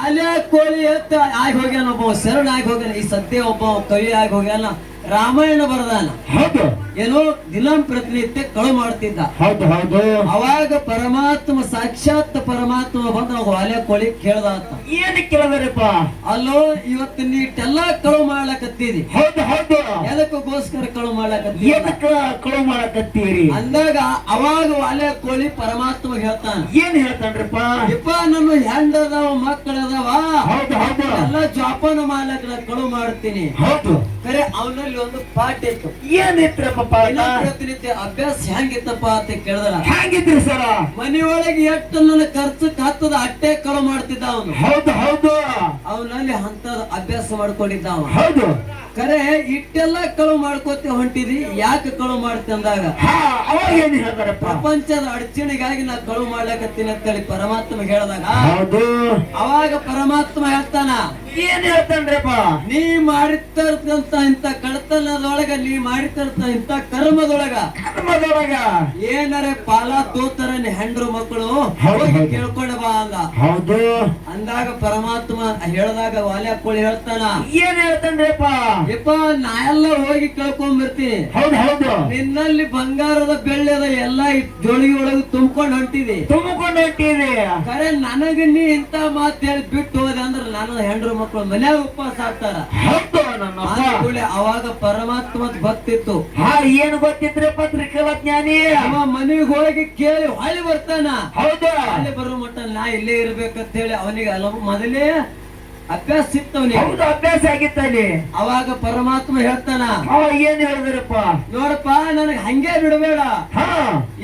ಅಲ್ಲೇ ಕೋಳಿ ಎತ್ತ ಆಗಿ ಹೋಗ್ಯಾನ, ಒಬ್ಬ ಶರಣ ಆಗಿ ಹೋಗ್ಯಾನ, ಈ ಸದ್ಯ ಒಬ್ಬ ಕವಿ ಆಗಿ ಹೋಗ್ಯಾನ, ರಾಮಾಯಣ ಬರದಾನ. ಹೌದು. ಏನೋ ದಿನಂ ಪ್ರತಿನಿತ್ಯ ಕಳು ಮಾಡ್ತಿದ್ದ. ಹೌದು ಹೌದು. ಅವಾಗ ಪರಮಾತ್ಮ ಸಾಕ್ಷಾತ್ ಪರಮಾತ್ಮ ಬಂದ ವಾಲೆ ಕೋಳಿ ಕೇಳ್ದ ಅಂತ. ಏನ್ ಕೇಳದ್ರಪ್ಪ? ಅಲ್ಲೋ ಇವತ್ತು ನೀಟೆಲ್ಲ ಕಳು ಮಾಡ್ಲಕತ್ತೀರಿ. ಹೌದು ಹೌದು. ಎದಕ್ಕೋಸ್ಕರ ಕಳು ಮಾಡ್ಲಕತ್ತೀರಿ? ಎದಕ್ಕ ಕಳು ಮಾಡಕತ್ತೀರಿ ಅಂದಾಗ ಅವಾಗ ವಾಲೆ ಕೋಳಿ ಪರಮಾತ್ಮ ಹೇಳ್ತಾನ. ಏನ್ ಹೇಳ್ತಾನ್ರಪ್ಪ? ಯಪ್ಪ ನನ್ನ ಹೆಂಡದವ ಮಕ್ಕಳದವ, ಹೌದು ಹೌದು, ಎಲ್ಲ ಜೋಪಾನ ಮಾಡ್ಲಕ್ಕ ಕಳು ಮಾಡ್ತೀನಿ. ಹೌದು. ಖರೆ ಅವನಲ್ಲಿ ಒಂದು ಪಾಠ ಇತ್ತು. ಏನಿತ್ರಪ್ಪ? ಪ್ರತಿನಿತ್ಯ ಅಭ್ಯಾಸ ಹೆಂಗಿತ್ತಪ್ಪ ಅಂತ ಕೇಳಿದ್ರ, ಹೆಂಗಿದ್ರಿ ಸರ? ಮನೆಯೊಳಗೆ ಎಷ್ಟು ನನ್ನ ಖರ್ಚು ಹತ್ತದ ಅಟ್ಟೆ ಕಳು ಮಾಡ್ತಿದ್ದ ಅವನು. ಹೌದು ಹೌದು. ಅವನಲ್ಲಿ ಅಂತದ ಅಭ್ಯಾಸ ಮಾಡ್ಕೊಂಡಿದ್ದ ಅವ. ಹೌದು. ಖರೆ ಇಟ್ಟೆಲ್ಲ ಕಳು ಮಾಡ್ಕೋತಿ ಹೊಂಟಿದಿ, ಯಾಕೆ ಕಳು ಮಾಡ್ತಿ ಅಂದಾಗ ಅವಾಗ ಏನ್ ಹೇಳ್ತಾರಪ್ಪ? ಪ್ರಪಂಚದ ಅಡಚಣೆಗಾಗಿ ನಾ ಕಳು ಮಾಡ್ಲಕತ್ತೀನಿ ಅಂತೇಳಿ ಪರಮಾತ್ಮ ಹೇಳಿದಾಗ ಹೌದು. ಅವಾಗ ಪರಮಾತ್ಮ ಹೇಳ್ತಾನ, ಏನ್ ಹೇಳ್ತಾನ್ರಪ್ಪ? ನೀ ಮಾಡಿರ್ತಕ್ಕಂತ ಇಂತ ಕಡತನದೊಳಗ, ನೀ ಮಾಡಿರ್ತಂತ ಇಂತ ಕರ್ಮದೊಳಗ ಏನಾರೆ ಪಾಲ ತೋತರ ಹೆಂಡ್ರು ಮಕ್ಕಳು ಹೋಗಿ ಕೇಳ್ಕೊಂಡ ಬಾ ಅಂದ. ಹೌದು. ಅಂದಾಗ ಪರಮಾತ್ಮ ಹೇಳಿದಾಗ ವಾಲ್ಯ ಕೋಳಿ ಹೇಳ್ತಾನ, ಏನ್ ಹೇಳ್ತಾನ್ರಪ್ಪ? ಯಪ್ಪ ನಾ ಎಲ್ಲ ಹೋಗಿ ಕೇಳ್ಕೊಂಡ್ಬರ್ತೀನಿ. ಹೌದು ಹೌದು. ನಿನ್ನಲ್ಲಿ ಬಂಗಾರದ ಬೆಳ್ಳಿದ ಎಲ್ಲಾ ಜೋಳಿಗೆ ಒಳಗೆ ತುಂಬ್ಕೊಂಡು ಹೊಂಟಿದಿ. ಖರೆ ನನಗ ನೀ ಇಂತ ಮಾತು ಹೇಳಿ ಬಿಟ್ಟು ಹೋದೆ ಅಂದ್ರೆ ನನ್ನ ಹೆಂಡ್ರು ಮಕ್ಕಳು ಮನ್ಯಾಗ ಉಪವಾಸ ಆಗ್ತಾರ. ಅವಾಗ ಪರಮಾತ್ಮ ಭಕ್ತಿತ್ತು. ಏನು ಗೊತ್ತಿದ್ರಪ್ಪ ತ್ರಿಕಾಲಜ್ಞಾನಿ? ಅವ ಮನೆಗೆ ಹೋಗಿ ಕೇಳಿ ಹೊಳ್ಳಿ ಬರ್ತಾನ. ಹೌದು. ಅಲ್ಲಿ ಬರೋ ಮಟ್ಟ ನಾ ಇಲ್ಲೇ ಇರ್ಬೇಕಂತ ಹೇಳಿ ಅವನಿಗೆ ಅಲ್ಲ ಮೊದಲೇ ಅಭ್ಯಾಸ ಇತ್ತವನಿಗೆ. ಹೌದು, ಅಭ್ಯಾಸ ಆಗಿತ್ತಲ್ಲಿ. ಅವಾಗ ಪರಮಾತ್ಮ ಹೇಳ್ತಾನ, ಏನ್ ಹೇಳಿದ್ರಪ್ಪ? ನೋಡಪ್ಪ ನನಗೆ ಹಂಗೆ ಬಿಡಬೇಡ,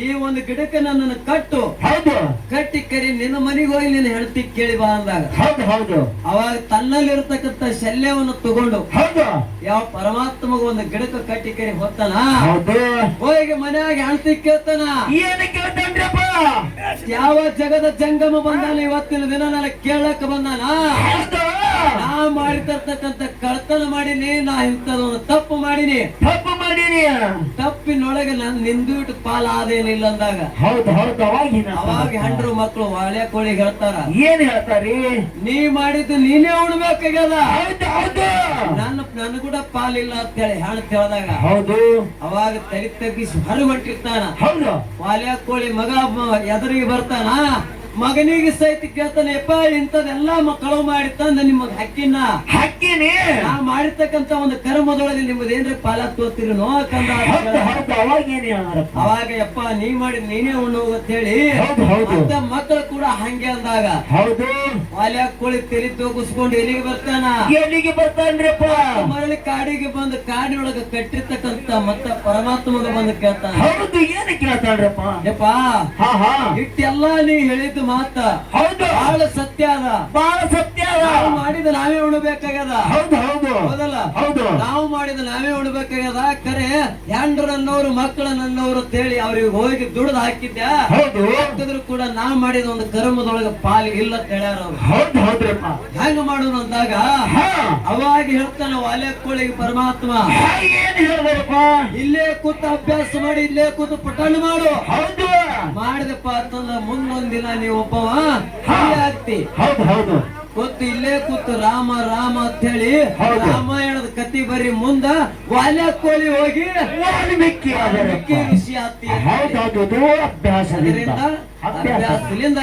ಈ ಒಂದು ಗಿಡಕ್ಕೆ ನನ್ನನ್ನು ಕಟ್ಟು. ಹೌದು. ಕಟ್ಟಿ ಕರಿ ನಿನ್ನ ಮನೆಗೆ ಹೋಗಿ ನಿನ್ನ ಹೆಂಡತಿ ಕೇಳಿ ಬಾ ಅಂದಾಗ ಹೌದು ಹೌದು. ಅವಾಗ ತನ್ನಲ್ಲಿರ್ತಕ್ಕಂಥ ಶಲ್ಯವನ್ನು ತಗೊಂಡು ಹೌದು ಯಾವ ಪರಮಾತ್ಮಗ ಒಂದು ಗಿಡಕ್ಕೆ ಕಟ್ಟಿ ಕರಿ ಹೋಗ್ತಾನ. ಹೌದು. ಹೋಗಿ ಮನ್ಯಾಗ ಹೆಂಡತಿ ಕೇಳ್ತಾನ, ಏನ್ ಕೇಳ್ತಾನ್ರಪ್ಪ? ಯಾವ ಜಗದ ಜಂಗಮ ಬಂದಾನ ಇವತ್ತಿನ ದಿನ ನನಗೆ ಕೇಳಕ್ ಬಂದಾನ. ನಾ ಮಾಡಿರ್ತಕ್ಕಂಥ ಕಳ್ತನ ಮಾಡೀನಿ, ನಾ ಇಂಥದೊಂದು ತಪ್ಪು ಮಾಡೀನಿ. ತಪ್ಪಿನೊಳಗೆ ನಾನು ನಿಂದುಬಿಟ್ಟು ಪಾಲ ಆದೇನಿಲ್ಲ ಅಂದಾಗ ಹೌದು ಹೌದು. ಅವಾಗ ಹೆಂಡ್ರು ಮಕ್ಕಳು ವಾಳ್ಯ ಕೋಳಿ ಹೇಳ್ತಾರ, ಏನ್ ಹೇಳ್ತಾರಿ? ನೀ ಮಾಡಿದ್ದು ನೀನೇ ಉಣ್ಬೇಕಾಗ್ಯದ, ನನ್ನ ಕೂಡ ಪಾಲಿಲ್ಲ ಅಂತ ಹೇಳಿ ಹೆಣ್ತ್ ಹೇಳ್ದಾಗ ಹೌದು. ಅವಾಗ ತಲೆ ತಗ್ಗಿಸಿ ಹೊರಗೆ ಹೊಂಟಿರ್ತಾನ. ಹೌದು. ವಾಲ್ಯ ಕೋಳಿ ಮಗ ಎದುರಿಗೆ ಬರ್ತಾನ. ಮಗನಿಗೆ ಸಹಿತ ಕೇಳ್ತಾನೆ, ಯಪ್ಪ ಇಂಥದೆಲ್ಲ ಮಕ್ಕಳು ಮಾಡಿ ತಂದ ನಿಮ್ಮದ್ ಹಕ್ಕಿನ ನಾ ಮಾಡಿರ್ತಕ್ಕಂತ ಒಂದು ಕರ್ಮದೊಳಗೆ ನಿಮ್ಮದ್ ಏನ್ರಿ ಪಾಲ ತೋತಿರಿ ನೋ ಕಂದ. ಅವಾಗ ಯಪ್ಪ ನೀ ಮಾಡಿ ನೀನೇ ಉಣ್ಣು ಅಂತ ಹೇಳಿ ಮಕ್ಕಳು ಕೂಡ ಹಂಗೆ ಅಂದಾಗ ವಾಲ್ಯ ಕೋಳಿ ತೆಲಿ ತೋಗಿಸ್ಕೊಂಡು ಎಲ್ಲಿಗೆ ಬರ್ತಾನ. ಮರಳಿ ಕಾಡಿಗೆ ಬಂದು ಕಾಡಿನೊಳಗೆ ಕಟ್ಟಿರ್ತಕ್ಕಂತ ಮತ್ತ ಪರಮಾತ್ಮಗ ಬಂದು ಕೇಳ್ತಾನ, ಯಪ್ಪ ಇಟ್ಟೆಲ್ಲ ನೀ ಹೇಳಿದ್ದು ಮಾತ ಬಹಳ ಸತ್ಯ ಅದ, ಬಹಳ ಸತ್ಯ ಅದ. ಮಾಡಿದ ನಾವೇ ಉಣಬೇಕಾಗ್ಯದ. ಹೌದು ಹೌದು. ಹೌದಲ್ಲ? ಹೌದು. ನಾವು ಮಾಡಿದ ನಾವೇ ಉಣಬೇಕಾಗ್ಯದ. ಖರೆ ಹೆಂಡ್ರನ್ನವರು ಮಕ್ಕಳನ್ನವರು ಅಂತ ಹೇಳಿ ಅವ್ರಿಗೆ ಹೋಗಿ ದುಡ್ದು ಹಾಕಿದ್ದೆ. ಹಾಕಿದ್ರು ಕೂಡ ನಾವ್ ಮಾಡಿದ ಒಂದು ಕರ್ಮದೊಳಗೆ ಪಾಲಿ ಇಲ್ಲ ಅಂತ ಹೇಳ್ಯಾರ ಅವ್ರು. ಹೌದು ಹೌದ್ರಪ್ಪ. ಹೆಂಗ ಮಾಡೋದು ಅಂದಾಗ ಅವಾಗ ಹೇಳ್ತಾನ ವಾಲ್ಯ ಕೋಳಿಗೆ ಪರಮಾತ್ಮ, ಏನ್ ಹೇಳ್ಬೇಕಪ್ಪ? ಇಲ್ಲೇ ಕೂತ ಅಭ್ಯಾಸ ಮಾಡಿ, ಇಲ್ಲೇ ಕೂತು ಪಠಣ ಮಾಡು. ಹೌದು. ಮಾಡಿದಪ್ಪ ಅಂತಂದ್ರ ಮುಂದೊಂದ್ ದಿನ ನೀವು ಒಬ್ಬವ ಆಗ್ತಿ. ಹೌದು ಹೌದು. ಕೂತು ಇಲ್ಲೇ ಕೂತು ರಾಮ ರಾಮ ಅಂತ ಹೇಳಿ ರಾಮಾಯಣದ ಕತಿ ಬರೀ ಮುಂದ ವಾಲ್ಯ ಕೋಳಿ ಹೋಗಿ ಋಷಿ ಆಗ್ತಿ. ಅಭ್ಯಾಸದಿಂದ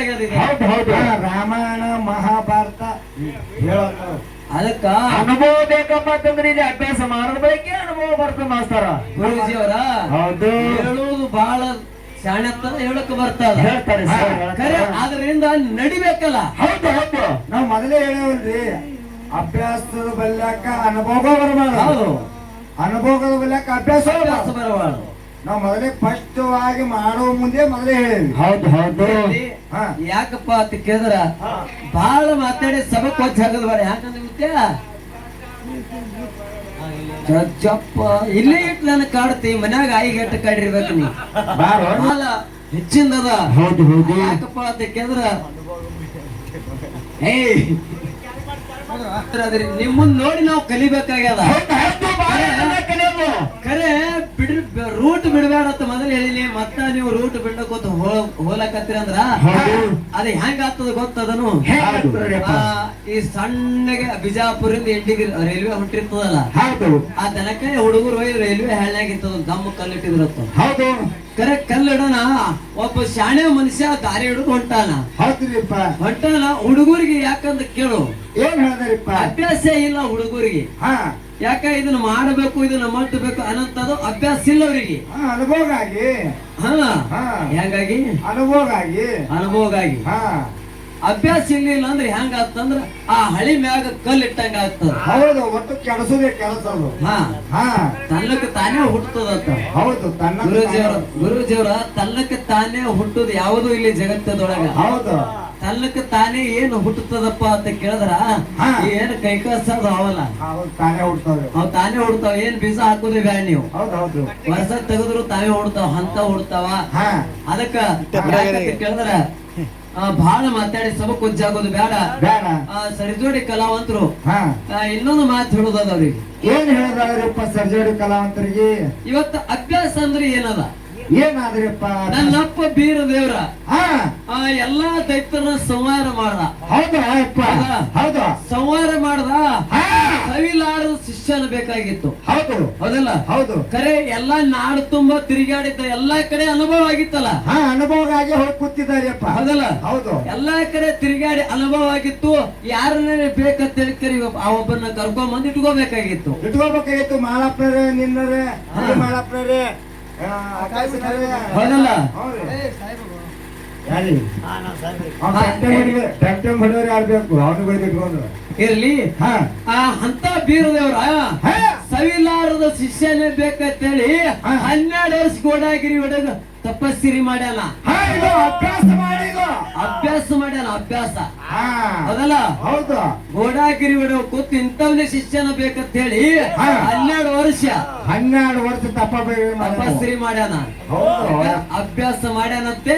ರಾಮಾಯಣ ಮಹಾಭಾರತ ಹೇಳೋದು ಅದಕ್ಕ ಅನುಭವ ಬೇಕಪ್ಪ ಅಂತಂದ್ರೆ ಇಲ್ಲಿ ಅಭ್ಯಾಸ ಮಾಡಬೇಕೆ ಅನುಭವ ಬರ್ತದೆ ಮಾಸ್ತರ. ಗುರುಜಿ ಅವರ ಹೌದು ಹೇಳುವುದು ಬಹಳ ಶಾಣೆತನ ಹೇಳಕ್ ಬರ್ತದ, ಹೇಳ್ತಾರೆ. ಅದರಿಂದ ನಡಿಬೇಕಲ್ಲ. ಹೌದು ಹೌದು. ನಾವ್ ಮೊದಲೇ ಹೇಳೇವಲ್ರಿ, ಅಭ್ಯಾಸದ ಬಲ್ಯಾಕ ಅನುಭವ ಬರಬಾರ್ದು, ಅನುಭವದ ಬಲ್ಯಾಕ ಅಭ್ಯಾಸ ಬರಬಾರ್ದು. ನಾವ್ ಮೊದಲೇ ಫಸ್ಟ್ ಆಗಿ ಮಾಡೋ ಮುಂದೆ ಮೊದಲೇ ಹೇಳೇವಿ. ಹೌದು ಹೌದು. ಯಾಕಪ್ಪ ಅಂತ ಕೇಳಿದ್ರ ಬಹಳ ಮಾತಾಡಿ ಸಭಕ್ ಹೊಚ್ಚ ಹಾಕದ್ ಬೇಡ. ಯಾಕಂದ್ರೆ ಜಪ್ಪ ಇಲ್ಲೇ ಇಟ್ಟು ನನ್ನ ಕಾಡ್ತಿ, ಮನ್ಯಾಗ ಆಯಿಗೆಟ್ಟು ಕಾಡಿರ್ಬೇಕು ನೀ ಹೆಚ್ಚಿಂದದ. ಹೌದು ಹೌದು. ಯಾಕಪ್ಪ ಅಂತ ಕೇಳಿದ್ರ ನಿಮ್ಮನ್ನ ನೋಡಿ ನಾವು ಕಲಿಬೇಕಾಗ್ಯದ. ಖರೆ ರೂಟ್ ಬಿಡಬೇಡತ್ತ ಮೊದಲು ಹೇಳಿನಿ, ಮತ್ತ ನೀವು ರೂಟ್ ಬಿಡ್ಲಕೋತ ಹೋಲಕತ್ತೀರಿ ಅಂದ್ರ ಅದ ಹೆಂಗ ಆಗ್ತದ ಗೊತ್ತದನು? ಈ ಸಣ್ಣಗೆ ಬಿಜಾಪುರಿಂದ ಇಂಡಿಗೆ ರೈಲ್ವೆ ಹೊಂಟಿರ್ತದಲ್ಲ, ಆ ತನಕ ಹುಡುಗರು ರೈಲ್ವೆ ಹಳ್ಳಿಯಾಗಿರ್ತದ, ದಮ್ಮ ಕಲ್ಲಿಟ್ಟಿದ್ರತ್ತ. ಕರೆ ಕಲ್ಲಿಡೋಣ, ಒಬ್ಬ ಶಾಣೆ ಮನುಷ್ಯ ದಾರಿ ಹಿಡಿದು ಹೊಂಟಾನ. ಹುಡುಗರಿಗೆ ಯಾಕಂತ ಕೇಳು, ಏನ್ ಹೇಳ್ದಾರಿಪ್ಪ? ಅಭ್ಯಾಸ ಇಲ್ಲ ಹುಡುಗರಿಗೆ. ಯಾಕ ಇದನ್ನ ಮಾಡಬೇಕು, ಇದನ್ನ ಮಾಡಬೇಕು ಅನ್ನೋದು ಅಭ್ಯಾಸ ಇಲ್ಲ ಅವರಿಗೆ. ಅನುಭವಗಾಗಿ ಹೆಂಗಾಗಿ ಅನುಭವಗಾಗಿ ಅಭ್ಯಾಸ ಇರ್ಲಿಲ್ಲ ಅಂದ್ರೆ ಹೆಂಗ ಆಗ್ತಂದ್ರ ಆ ಹಳಿ ಮ್ಯಾಗ ಕಲ್ಲು ಇಟ್ಟಂಗ ಆಗ್ತದ. ಹೌದು, ಒಟ್ಟು ಕೆಲಸದೇ ಕೆಲಸ. ತನ್ನಕ್ಕೆ ತಾನೇ ಹುಟ್ಟುತ್ತದತ್ತ. ಹೌದು, ಗುರೂಜಿಯವರ ತನ್ನಕ್ಕೆ ತಾನೇ ಹುಟ್ಟುದು ಯಾವುದು ಇಲ್ಲಿ ಜಗತ್ತದೊಳಗ. ಹೌದು, ತನ್ನಕ್ಕೆ ತಾನೇ ಏನು ಹುಟ್ಟುತ್ತದಪ್ಪ ಅಂತ ಕೇಳಿದ್ರ ಏನ್ ಕೈಕಸದ ಅವಲ್ಲ, ತಾನೇ ಹುಡ್ತಾವೆ. ಅವ್ ತಾನೇ ಹುಡ್ತಾವ. ಏನ್ ಬೀಜ ಹಾಕೋದೇ ಬ್ಯಾಡ ನೀವು, ವರ್ಷ ತೆಗೆದ್ರು ತಾವೇ ಹುಡ್ತಾವ, ಅಂತ ಹುಡ್ತಾವ. ಅದಕ್ಕ ಕೇಳಿದ್ರ ಬಹಳ ಮಾತಾಡಿ ಸಭೆ ಕುಜ್ಜಾಗೋದು ಬೇಡ. ಸರಿಜೋಡಿ ಕಲಾವಂತರು ಇನ್ನೊಂದು ಮಾತು ಹೇಳುದದ ಅವ್ರಿಗೆ. ಏನ್ ಹೇಳಿದ್ರಪ್ಪ ಸರ್ಜೋಡಿ ಕಲಾವಂತರಿಗೆ? ಇವತ್ತು ಅಭ್ಯಾಸ ಅಂದ್ರೆ ಏನದ? ಏನಾದ್ರಪ್ಪ? ನನ್ನಪ್ಪ ಬೀರ ದೇವ್ರ ಎಲ್ಲಾ ದೈತ್ಯರನ್ನ ಸಂಹಾರ ಮಾಡ್ದ. ಹೌದು, ಸಂಹಾರ ಮಾಡ್ದ. ಸವಿಲಾರದ ಶಿಷ್ಯನ ಬೇಕಾಗಿತ್ತು. ಹೌದಲ್ಲ? ಹೌದು. ಕರೆ ಎಲ್ಲಾ ನಾಡು ತುಂಬಾ ತಿರುಗಾಡಿದ್ದ, ಎಲ್ಲಾ ಕಡೆ ಅನುಭವ ಆಗಿತ್ತಲ್ಲ. ಅನುಭವವಾಗಿ ಹೋಗಿ ಕೂತಿದ್ದಾರಪ್ಪ. ಹೌದಲ್ಲ? ಹೌದು, ಎಲ್ಲಾ ಕಡೆ ತಿರುಗಾಡಿ ಅನುಭವ ಆಗಿತ್ತು. ಯಾರನ್ನೇ ಬೇಕಂತೇಳಿ ಕರಿ ಆ ಒಬ್ಬರನ್ನ ಕರ್ಕೊಂಡ್ ಇಟ್ಕೋಬೇಕಾಗಿತ್ತು. ಮಾಳಪ್ಪರೇ, ನಿನ್ನರೇ, ಮಾಳಪ್ಪರೇ, ಹೌದಲ್ಲ? ಆಡ್ಬೇಕು ಅವನು ಇರ್ಲಿ. ಅಂತ ಬೀರದೇವ್ರ ಸವಿಲಾರದ ಶಿಷ್ಯನೇ ಬೇಕಂತೇಳಿ 12 ವರ್ಷ ಗೋಡಾಗಿರಿ ಹೊಡೆದ ತಪಸ್ಸಿರಿ ಮಾಡ್ಯಾನ. ಅಭ್ಯಾಸ ಮಾಡ್ಯಾನ. ಹೌದಲ್ಲ? ಹೌದು, ಗೋಡಾಗಿರಿ ಹೊಡೆ ಕೂತು ಇಂಥವನೇ ಶಿಷ್ಯನ ಬೇಕಂತ ಹೇಳಿ 12 ವರ್ಷ ತಪಸ್ಸಿರಿ ಮಾಡ್ಯಾನ. ಅಭ್ಯಾಸ ಮಾಡ್ಯಾನಂತೆ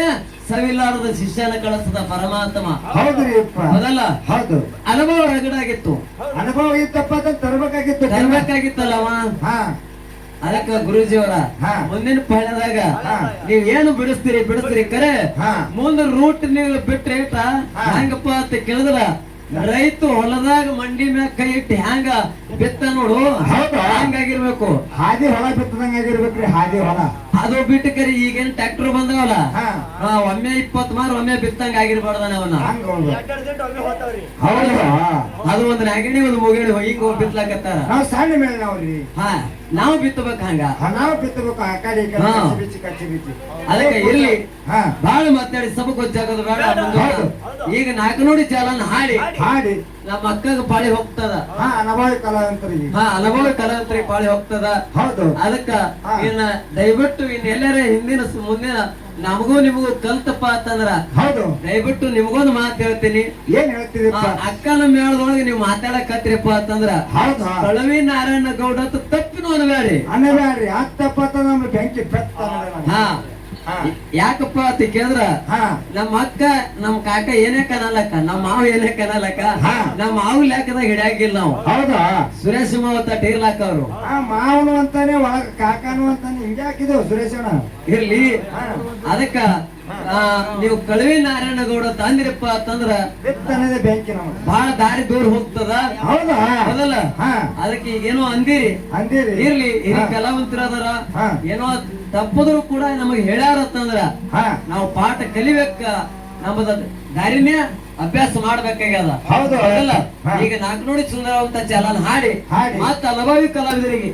ಸವಿಲಾರದ ಶಿಷ್ಯನ ಕಳಿಸದ ಪರಮಾತ್ಮ. ಹೌದಲ್ಲ? ಹೌದು, ಅನುಭವ ರಗಡಾಗಿತ್ತು. ಅನುಭವ ಇತ್ತಪ್ಪ ತರಬೇಕಾಗಿತ್ತಲ್ಲವ. ಅದಕ್ಕ ಗುರೂಜಿಯವರ ಮುಂದಿನ ಪಯಣದಾಗ ನೀವ್ ಏನು ಬಿಡಿಸ್ತೀರಿ ಕರೆ ಮುಂದ ರೂಟ್ ನೀವು ಬಿಟ್ರೆ ಹೆಂಗಪ್ಪ ಅಂತ ಕೇಳಿದ್ರ ರೈತ ಹೊಲದಾಗ ಮಂಡಿ ಮ್ಯಾಗ ಕೈ ಇಟ್ಟು ಹ್ಯಾಂಗ ಬಿತ್ತ ನೋಡು, ಹಂಗಾಗಿರ್ಬೇಕು. ಹಾದಿ ಹೊಲ ಬಿತ್ತದಂಗಾಗಿರ್ಬೇಕ್ರಿ. ಹಾದಿ ಹೊಲ ಅದು ಬಿಟ್ಟು ಕರಿ ಈಗೇನ್ ಟ್ರ್ಯಾಕ್ಟರ್ ಬಂದವಲ್ಲ, ಒಮ್ಮೆ 20 ಮಾರು ಒಮ್ಮೆ ಬಿತ್ತಂಗ ಆಗಿರ್ಬಾರ್ದಾನ ಅವನ. ಅದು ಒಂದ್ ನಾಗಣಿ ಒಂದು ಮುಗೇಳಿ ಹಿಂಗ ಬಿತ್ಲಾಕತ್ತಾರ. ನಾವು ಸಣ್ಣ ಮೇಲೆ ನಾವ್ರಿ ನಾವು ಬಿತ್ತಬೇಕು. ನಾವು ಬಿತ್ತಬೇಕು. ಆ ಕಡೆ ಕಚ್ಚಿ ಅದಕ್ಕೆ ಇರ್ಲಿ, ಬಾಳ ಮಾತಾಡಿ ಸಭೆ ಗೊತ್ತಾಗೋದು ಬೇಡ. ಈಗ 4 ನುಡಿ ಚಾಲನ್ ಹಾಡಿ ನಮ್ಮ ಅಕ್ಕಗ ಪಾಳಿ ಹೋಗ್ತದ. ಅನುಭವಿ ಕಲಾವಂತರಿಗೆ ಪಾಳಿ ಹೋಗ್ತದ. ಹೌದು, ಅದಕ್ಕ ಇನ್ನ ದಯವಿಟ್ಟು ಎಲ್ಲಾರ ಹಿಂದಿನ ಮುಂದಿನ ನಮಗೂ ನಿಮಗೂ ಕಲ್ತಪ್ಪ ಅಂತಂದ್ರ ಹೌದು ದಯವಿಟ್ಟು ನಿಮಗೊಂದು ಮಾತು ಹೇಳ್ತೀನಿ. ಏನ್ ಹೇಳ್ತೀರಿಪ್ಪ? ಅಕ್ಕನ ಮೇಳದೊಳಗೆ ನೀವು ಮಾತಾಡಕತ್ರಿಪ್ಪ ಅಂತಂದ್ರ ಕಳವಿ ನಾರಾಯಣ ಗೌಡ ಅಂತ ತಪ್ಪಿನ ಅನಬ್ಯಾಡ್ರಿ. ತಪ್ಪ ನಮ್ಮ ಬೆಂಕಿ ಯಾಕಪ್ಪ ಅಂತ ಕೇಳಿದ್ರ ನಮ್ಮ ಅಕ್ಕ ನಮ್ ಕಾಕ ಏನೇ ಕನಲಕ್ಕ, ನಮ್ಮ ಮಾವ ಏನೇ ಕನಲಕ್ಕ, ನಮ್ಮ ಮಾವು ಲೆಕ್ಕದಾಗ ಹಿಡಿಯಾಗಿಲ್ಲ ನಾವು. ಹೌದಾ? ಸುರೇಶ್ ಮಾವತ್ತ ಟೀರ್ಲಾಕ ಅವ್ರು ಮಾವನು ಅಂತಾನೆ ಒಳಗ ಕಾಕನು ಅಂತಾನೆ ಹಿಡಿಯಾಕಿದೆವು ಸುರೇಶನ. ಇರ್ಲಿ, ಅದಕ್ಕ ನೀವು ಕಳವಿ ನಾರಾಯಣ ಗೌಡ ತಂದಿರಪ್ಪ ಅಂತಂದ್ರ ಬೆಂಕಿ ಬಹಳ ದಾರಿ ದೂರ ಹೋಗ್ತದ. ಹೌದಲ್ಲ? ಅದಕ್ಕೆ ಈಗೇನೋ ಅಂದಿರಿ. ಇರ್ಲಿ, ಇಲ್ಲಿ ಕಲಾವಂತರದಾರ ಏನೋ ತಪ್ಪದ್ರು ಕೂಡ ನಮಗ್ ಹೇಳ್ಯಾರತ್ತಂದ್ರ ನಾವು ಪಾಠ ಕಲಿಬೇಕ. ನಮ್ಮದ ದಾರಿನೇ ಅಭ್ಯಾಸ ಮಾಡ್ಬೇಕಾಗ್ಯದ. ಹೌದಲ್ಲ? ಈಗ 4 ನುಡಿ ಸುಂದರವಂತ ಚಾಲನ್ ಹಾಡಿ ಮತ್ತ ಅನುಭವಿ ಕಲಾವಿದರಿಗೆ